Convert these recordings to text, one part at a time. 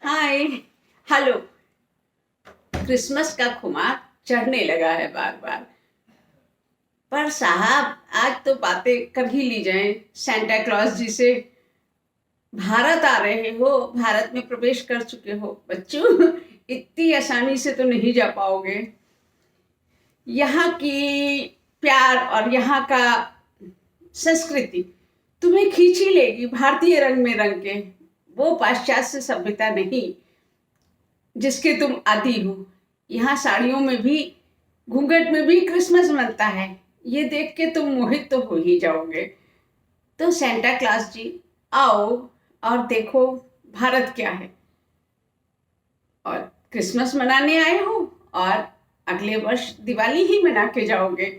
हाय। Hello. Christmas का खुमार चढ़ने लगा है बार बार। पर साहब, आज तो बातें कर ही ली जाएं सेंटा क्लॉज जी से। भारत आ रहे हो, भारत में प्रवेश कर चुके हो बच्चों। इतनी आसानी से तो नहीं जा पाओगे। यहाँ की प्यार और यहाँ का संस्कृति तुम्हें खींच ही लेगी भारतीय रंग में रंग के। वो पाश्चात्य सभ्यता नहीं जिसके तुम आदी हो। यहाँ साड़ियों में भी, घूंघट में भी क्रिसमस मनता है। ये देख के तुम मोहित तो हो ही जाओगे। तो सेंटा क्लॉज जी, आओ और देखो भारत क्या है। और क्रिसमस मनाने आए हो और अगले वर्ष दिवाली ही मना के जाओगे।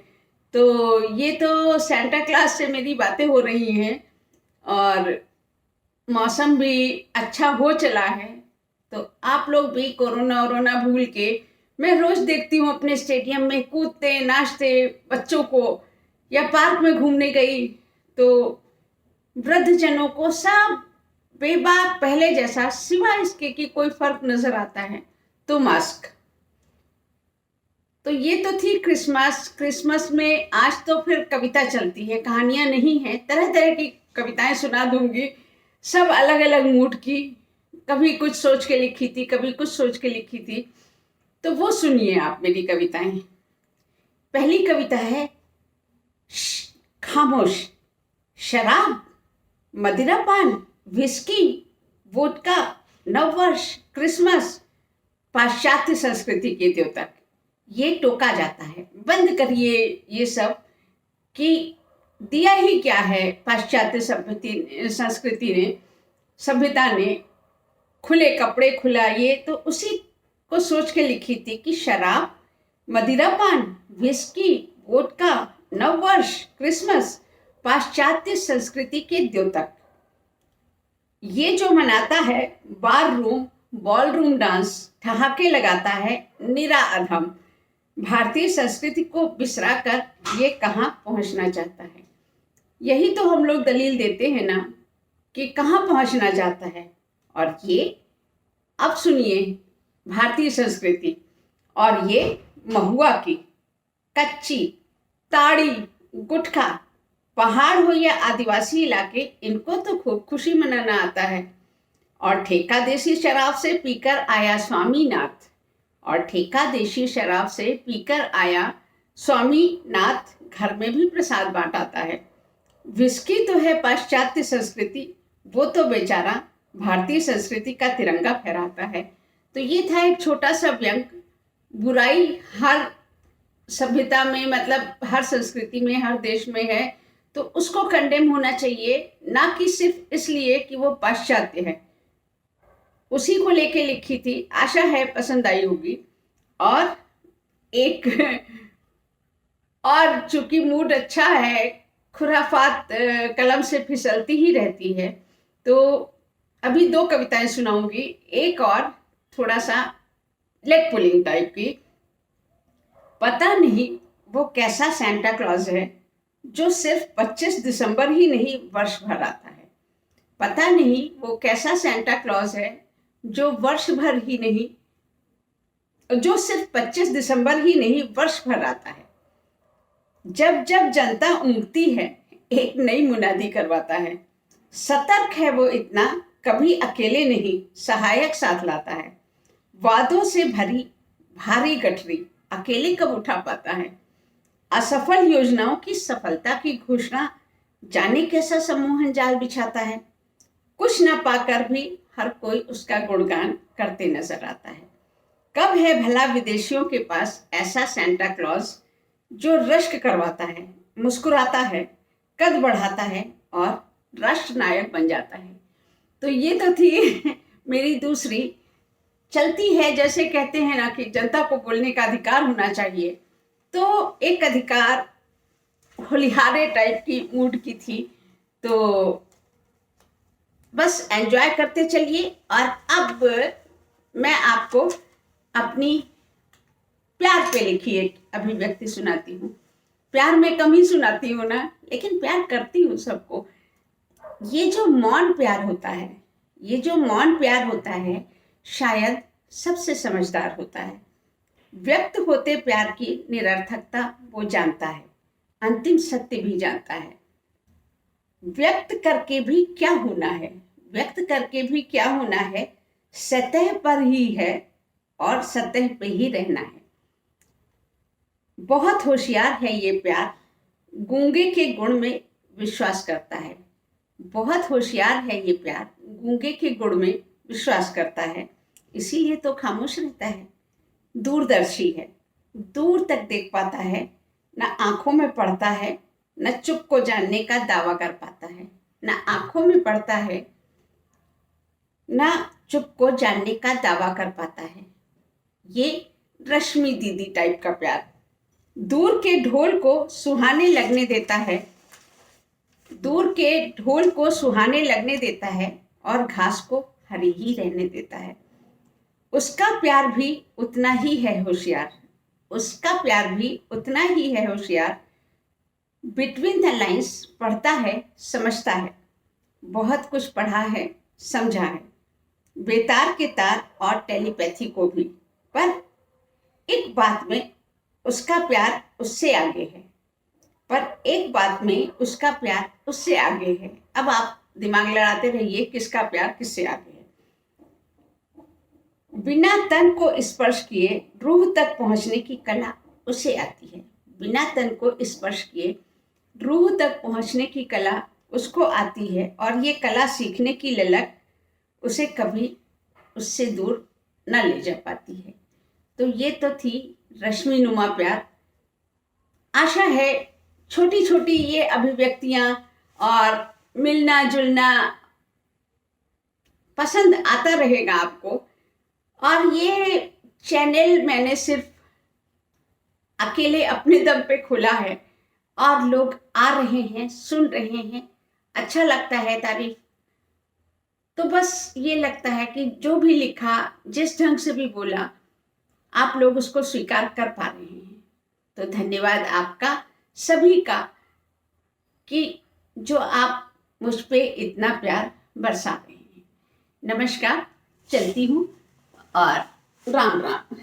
तो ये तो सेंटा क्लॉज से मेरी बातें हो रही हैं और मौसम भी अच्छा हो चला है। तो आप लोग भी कोरोना वोरोना भूल के, मैं रोज देखती हूँ अपने स्टेडियम में कूदते नाचते बच्चों को, या पार्क में घूमने गई तो वृद्ध जनों को सब बेबाक पहले जैसा, सिवाय इसके कि कोई फर्क नजर आता है तो मास्क। तो ये तो थी क्रिसमस। क्रिसमस में आज तो फिर कविता चलती है, कहानियां नहीं है। तरह तरह की कविताएं सुना दूंगी, सब अलग अलग मूड की। कभी कुछ सोच के लिखी थी, कभी कुछ सोच के लिखी थी। तो वो सुनिए आप मेरी कविताएं। पहली कविता है खामोश। शराब, मदिरा पान, विस्की, वोडका, नववर्ष, क्रिसमस, पाश्चात्य संस्कृति के द्योतक। ये टोका जाता है, बंद करिए ये सब कि दिया ही क्या है पाश्चात्य संस्कृति ने, सभ्यता ने। खुले कपड़े, खुला ये, तो उसी को सोच के लिखी थी कि शराब, मदिरा पान, विस्की, वोडका, नववर्ष, क्रिसमस, पाश्चात्य संस्कृति के द्योतक। ये जो मनाता है बार रूम, बॉल रूम डांस, ठहाके लगाता है, निरा अधम। भारतीय संस्कृति को बिसरा कर ये कहाँ पहुंचना चाहता है। यही तो हम लोग दलील देते हैं ना कि कहाँ पहुंचना चाहता है। और ये अब सुनिए भारतीय संस्कृति, और ये महुआ की कच्ची, ताड़ी, गुटखा, पहाड़ हो या आदिवासी इलाके, इनको तो खूब खुशी मनाना आता है। और ठेका देसी शराब से पीकर आया स्वामीनाथ, और ठेका देसी शराब से पीकर आया स्वामीनाथ घर में भी प्रसाद बांटाता है। विस्की तो है पाश्चात्य संस्कृति, वो तो बेचारा भारतीय संस्कृति का तिरंगा फहराता है। तो ये था एक छोटा सा व्यंग। बुराई हर सभ्यता में, मतलब हर संस्कृति में, हर देश में है, तो उसको कंडेम होना चाहिए, ना कि सिर्फ इसलिए कि वो पाश्चात्य है। उसी को लेके लिखी थी। आशा है पसंद आई होगी। और एक और चूंकि मूड अच्छा है, खुराफात कलम से फिसलती ही रहती है, तो अभी दो कविताएं सुनाऊंगी। एक और थोड़ा सा लेग पुलिंग टाइप की। पता नहीं वो कैसा सेंटा क्लॉज है जो सिर्फ 25 दिसंबर ही नहीं वर्ष भर आता है। पता नहीं वो कैसा सेंटा क्लॉज है जो वर्ष भर ही नहीं, जो सिर्फ 25 दिसंबर ही नहीं वर्ष भर आता है। जब जब जनता उमड़ती है एक नई मुनादी करवाता है। सतर्क है वो इतना, कभी अकेले नहीं सहायक साथ लाता है। वादों से भरी भारी गठरी अकेले कब उठा पाता है। असफल योजनाओं की सफलता की घोषणा जाने कैसा सम्मोहन जाल बिछाता है। कुछ न पाकर भी हर कोई उसका गुणगान करते नजर आता है। कब है भला विदेशियों के पास ऐसा सेंटा क्लॉज जो रश्क करवाता है, मुस्कुराता है, कद बढ़ाता है और राष्ट्र नायक बन जाता है। तो ये तो थी मेरी दूसरी। चलती है, जैसे कहते हैं ना कि जनता को बोलने का अधिकार होना चाहिए, तो एक अधिकार होलिहारे टाइप की मूड की थी। तो बस एंजॉय करते चलिए। और अब मैं आपको अपनी प्यार पे लिखी एक अभिव्यक्ति सुनाती हूँ। प्यार में कम ही सुनाती हूँ ना, लेकिन प्यार करती हूँ सबको। ये जो मौन प्यार होता है, ये जो मौन प्यार होता है, शायद सबसे समझदार होता है। व्यक्त होते प्यार की निरर्थकता वो जानता है, अंतिम सत्य भी जानता है। व्यक्त करके भी क्या होना है, व्यक्त करके भी क्या होना है, सतह पर ही है और सतह पे ही रहना है। बहुत होशियार है ये प्यार, गूंगे के गुण में विश्वास करता है। बहुत होशियार है ये प्यार, गूंगे के गुण में विश्वास करता है, इसीलिए तो खामोश रहता है। दूरदर्शी है, दूर तक देख पाता है, न आंखों में पड़ता है, न चुप को जानने का दावा कर पाता है। न आंखों में पड़ता है, न चुप को जानने का दावा कर पाता है। ये रश्मि दीदी टाइप का प्यार दूर के ढोल को सुहाने लगने देता है, दूर के ढोल को सुहाने लगने देता है और घास को हरी ही रहने देता है। उसका प्यार भी उतना ही है होशियार, उसका प्यार भी उतना ही है होशियार। बिटवीन द लाइंस पढ़ता है, समझता है, बहुत कुछ पढ़ा है, समझा है, बेतार के तार और टेलीपैथी को भी। पर एक बात में उसका प्यार उससे आगे है, पर एक बात में उसका प्यार उससे आगे है। अब आप दिमाग लड़ाते रहिए किसका प्यार किससे आगे है। बिना तन को स्पर्श किए रूह तक पहुंचने की कला उसे आती है। बिना तन को स्पर्श किए रूह तक पहुंचने की कला उसको आती है, और ये कला सीखने की ललक उसे कभी उससे दूर न ले जा पाती है। तो ये तो थी रश्मि नुमा प्यार। आशा है छोटी छोटी ये अभिव्यक्तियां और मिलना जुलना पसंद आता रहेगा आपको। और ये चैनल मैंने सिर्फ अकेले अपने दम पे खुला है, और लोग आ रहे हैं, सुन रहे हैं, अच्छा लगता है, तारीफ। तो बस ये लगता है कि जो भी लिखा, जिस ढंग से भी बोला, आप लोग उसको स्वीकार कर पा रहे हैं। तो धन्यवाद आपका सभी का कि जो आप मुझ पे इतना प्यार बरसा रहे हैं। नमस्कार, चलती हूँ और राम राम।